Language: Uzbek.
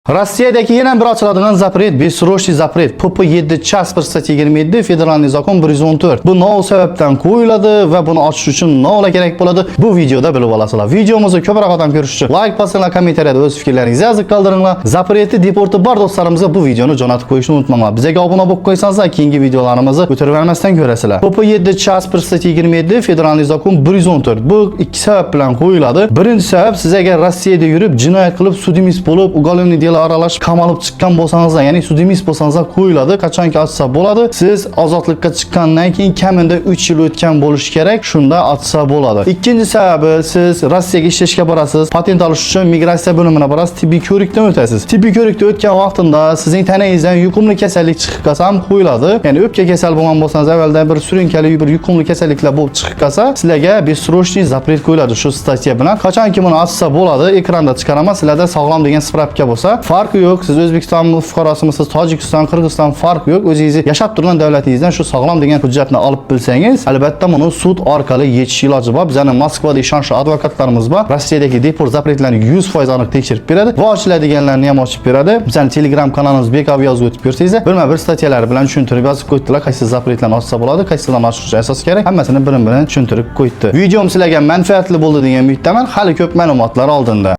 Rossiyadagi yana bir ochiladigan zapret, bessrochniy zapret. PP7 Chasper 27 Federalniy zakon 114. Bu nol sababdan qo'yiladi va buni ochish uchun nollar kerak bo'ladi. Bu videoda bilib olasizlar. Videomizni ko'proq odam ko'rish uchun like bosinglar, kommentariyada o'z fikrlaringizni yozib qoldiringlar. Zapretni deporti bor do'stlarimizga bu videoni jo'natib qo'yishni unutmanglar. Bizga obuna bo'lib qo'ysangiz, keyingi videolarimizni o'tirib vermasdan ko'rasizlar. PP7 Chasper 27 Federalniy zakon 114. Bu ikki sabab bilan qo'yiladi. Birinchi sabab, siz agar Rossiyada yurib, jinoyat qilib, sudimiz bo'lib, uголовный aralashib qamalib chiqqan bo'lsangiz, ya'ni sudimiz bo'lsangiz qo'yiladi, qachonki ochsa bo'ladi. Siz ozodlikka chiqqandan keyin kamida 3 yil o'tgan bo'lishi kerak, shunda ochsa bo'ladi. Ikkinchi sababi, siz Rossiyaga ishlashga borasiz, patent olish uchun migratsiya bo'limina borasiz, tibbiy ko'rikdan o'tasiz. Tibbiy ko'rikda o'tgan vaqtida sizning tanangizdan yuqumli kasallik chiqib qolsa ham qo'yiladi. Ya'ni o'pka kasal bo'lgan bo'lsangiz, avvaldan bir surunkali bir yuqumli kasalliklar bo'lib chiqib qolsa, sizlarga bessrochniy zapret qo'yiladi shu statya bilan. Qachonki buni ochsa bo'ladi, ekranda chiqaraman, sizlarda sog'lom degan spravka bo'lsa, farqi yo'q. Siz O'zbekiston fuqarosimisiz, Tojikiston, Qirg'iziston farqi yo'q. O'zingizni yashab turgan davlatingizdan shu sog'lom degan hujjatni olib bilsangiz, albatta buni sud orqali yechish iloji bor. Bizning Moskvada ishonchli advokatlarimiz bor. Rossiyadagi deport zapretlarni 100% aniq tekshirib beradi va ochiladiganlarni ham ochib beradi. Bizning Telegram kanalimiz bekalb yozib o'tib ko'rsangiz, birma-bir statyalar bilan tushuntirib yozib qo'ydilar. Qaysi zapretlarni ochsa bo'ladi, qaysilarni ochish asos kerak, hammasini birin-birin tushuntirib qo'ydi. Videom sizlarga manfaatli bo'ldi degan umiddaman. Hali ko'p ma'lumotlar oldinda.